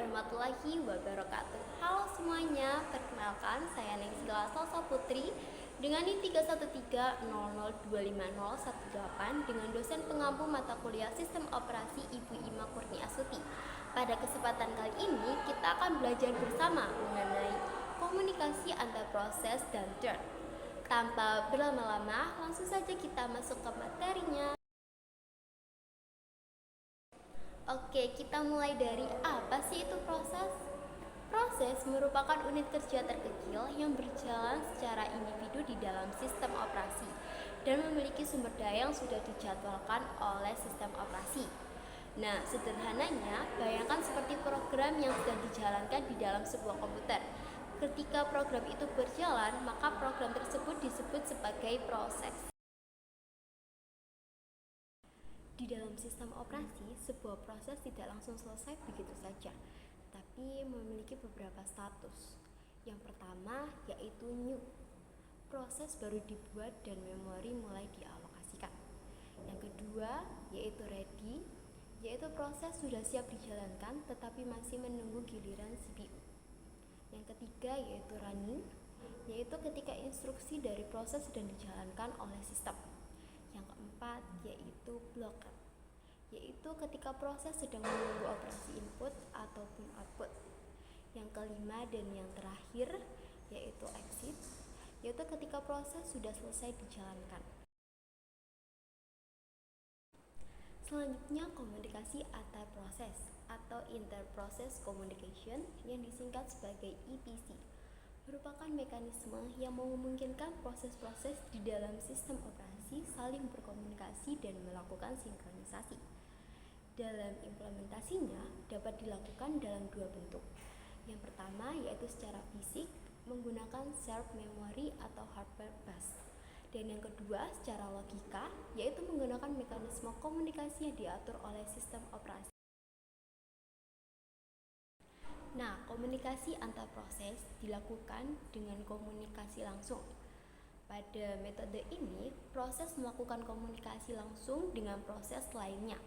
warahmatullahi wabarakatuh. Halo semuanya, perkenalkan saya Nexila Salsa Putri dengan NIM 31300250018 dengan dosen pengampu mata kuliah Sistem Operasi Ibu Ima Kurniasuti. Pada kesempatan kali ini kita akan belajar bersama mengenai komunikasi antar proses dan turn. Tanpa berlama-lama, langsung saja kita masuk ke materinya. Oke, kita mulai dari apa sih itu proses? Proses merupakan unit kerja terkecil yang berjalan secara individu di dalam sistem operasi dan memiliki sumber daya yang sudah dijadwalkan oleh sistem operasi. Nah, sederhananya, bayangkan seperti program yang sedang dijalankan di dalam sebuah komputer. Ketika program itu berjalan, maka program tersebut disebut sebagai proses. Di dalam sistem operasi, sebuah proses tidak langsung selesai begitu saja, tapi memiliki beberapa status. Yang pertama yaitu new. Proses baru dibuat dan memori mulai dialokasikan. Yang kedua yaitu ready, yaitu proses sudah siap dijalankan tetapi masih menunggu giliran CPU. Yang ketiga yaitu running, yaitu ketika instruksi dari proses sedang dijalankan oleh sistem. Yang keempat yaitu block, yaitu ketika proses sedang menunggu operasi input ataupun output. Yang kelima dan yang terakhir yaitu exit, yaitu ketika proses sudah selesai dijalankan. Selanjutnya komunikasi antar proses atau interprocess communication yang disingkat sebagai IPC merupakan mekanisme yang memungkinkan proses-proses di dalam sistem operasi saling berkomunikasi dan melakukan sinkronisasi. Dalam implementasinya dapat dilakukan dalam dua bentuk. Yang pertama yaitu secara fisik menggunakan shared memory atau hardware bus. Dan yang kedua secara logika yaitu menggunakan mekanisme komunikasi yang diatur oleh sistem operasi. Nah, komunikasi antar proses dilakukan dengan komunikasi langsung. Pada metode ini, proses melakukan komunikasi langsung dengan proses lainnya.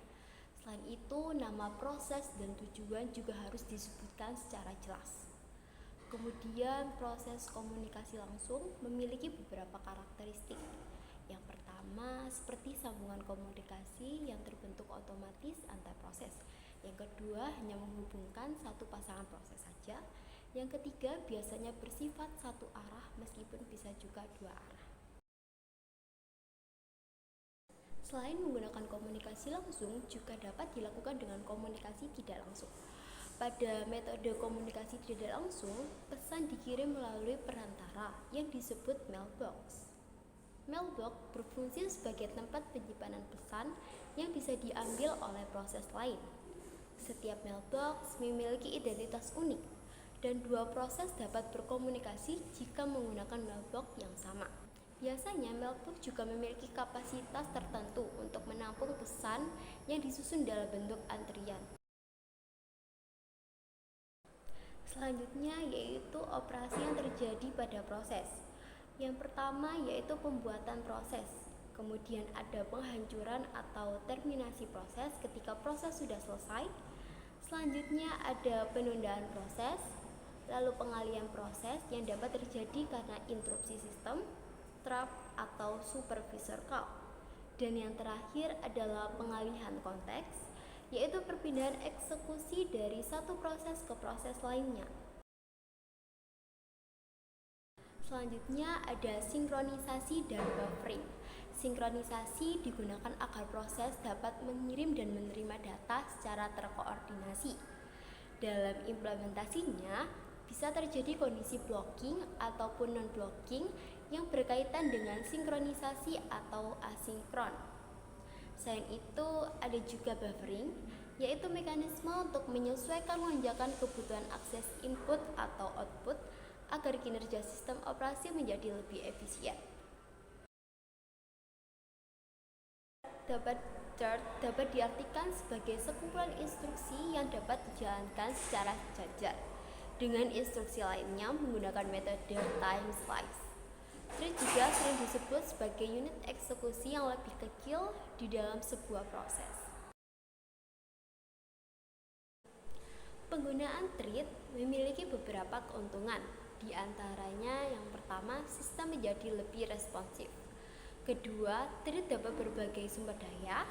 Selain itu, nama proses dan tujuan juga harus disebutkan secara jelas. Kemudian, proses komunikasi langsung memiliki beberapa karakteristik. Yang pertama, seperti sambungan komunikasi yang terbentuk otomatis antar proses. Yang kedua, hanya menghubungkan satu pasangan proses saja. Yang ketiga, biasanya bersifat satu arah meskipun bisa juga dua arah. Selain menggunakan komunikasi langsung, juga dapat dilakukan dengan komunikasi tidak langsung. Pada metode komunikasi tidak langsung, pesan dikirim melalui perantara yang disebut mailbox. Mailbox berfungsi sebagai tempat penyimpanan pesan yang bisa diambil oleh proses lain. Setiap mailbox memiliki identitas unik, dan dua proses dapat berkomunikasi jika menggunakan mailbox yang sama. Biasanya, mailbox juga memiliki kapasitas tertentu untuk menampung pesan yang disusun dalam bentuk antrian. Selanjutnya yaitu operasi yang terjadi pada proses. Yang pertama yaitu pembuatan proses. Kemudian ada penghancuran atau terminasi proses ketika proses sudah selesai. Selanjutnya ada penundaan proses, lalu pengalihan proses yang dapat terjadi karena interupsi sistem, trap atau supervisor call. Dan yang terakhir adalah pengalihan konteks, yaitu perpindahan eksekusi dari satu proses ke proses lainnya. Selanjutnya ada sinkronisasi dan buffering. Sinkronisasi digunakan agar proses dapat mengirim dan menerima data secara terkoordinasi. Dalam implementasinya, bisa terjadi kondisi blocking ataupun non-blocking yang berkaitan dengan sinkronisasi atau asinkron. Selain itu, ada juga buffering, yaitu mekanisme untuk menyesuaikan lonjakan kebutuhan akses input atau output agar kinerja sistem operasi menjadi lebih efisien. Dapat diartikan sebagai sekumpulan instruksi yang dapat dijalankan secara sejajar dengan instruksi lainnya menggunakan metode time slice. Thread juga sering disebut sebagai unit eksekusi yang lebih kecil di dalam sebuah proses. Penggunaan thread memiliki beberapa keuntungan. Di antaranya yang pertama, sistem menjadi lebih responsif. Kedua, thread dapat berbagai sumber daya.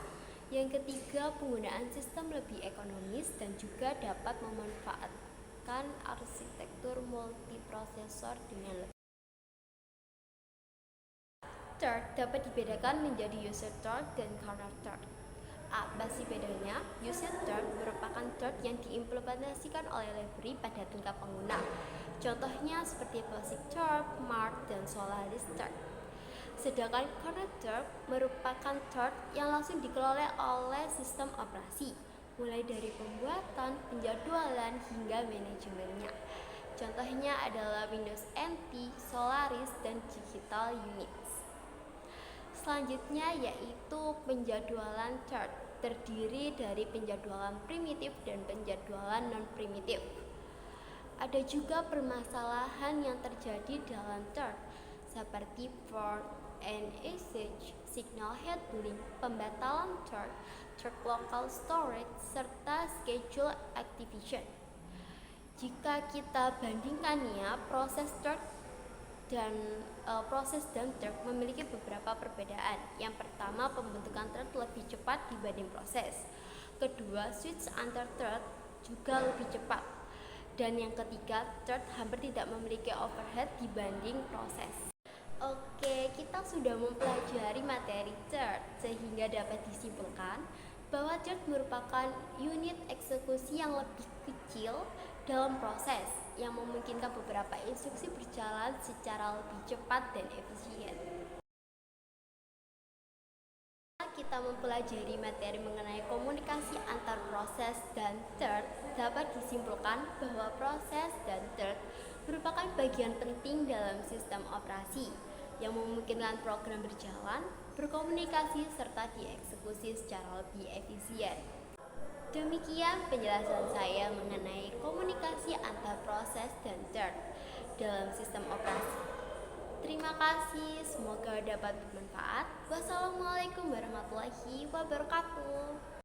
Yang ketiga, penggunaan sistem lebih ekonomis dan juga dapat memanfaatkan arsitektur multiprosesor dengan lebih. Thread dapat dibedakan menjadi user thread dan kernel thread. Apa sih bedanya? User thread merupakan thread yang diimplementasikan oleh library pada tingkat pengguna. Contohnya seperti Basic Thread, Mart, dan Solaris Thread. Sedangkan kernel thread merupakan thread yang langsung dikelola oleh sistem operasi, mulai dari pembuatan, penjadwalan, hingga manajemennya. Contohnya adalah Windows NT, Solaris, dan Digital Unix. Selanjutnya yaitu penjadwalan thread, terdiri dari penjadwalan primitif dan penjadwalan non-primitif. Ada juga permasalahan yang terjadi dalam thread, seperti port and usage, signal handling, pembatalan thread, thread local storage, serta schedule activation. Jika kita bandingkan ya, proses dan thread memiliki beberapa perbedaan. Yang pertama, pembentukan thread lebih cepat dibanding proses. Kedua, switch antar thread juga lebih cepat. Dan yang ketiga, thread hampir tidak memiliki overhead dibanding proses. Oke, kita sudah mempelajari materi thread, sehingga dapat disimpulkan bahwa thread merupakan unit eksekusi yang lebih kecil dalam proses yang memungkinkan beberapa instruksi berjalan secara lebih cepat dan efisien. Kita mempelajari materi mengenai komunikasi antar proses dan thread, dapat disimpulkan bahwa proses dan thread merupakan bagian penting dalam sistem operasi yang memungkinkan program berjalan, berkomunikasi, serta dieksekusi secara lebih efisien. Demikian penjelasan saya mengenai komunikasi antar proses dan thread dalam sistem operasi. Terima kasih, semoga dapat bermanfaat. Wassalamualaikum warahmatullahi wabarakatuh.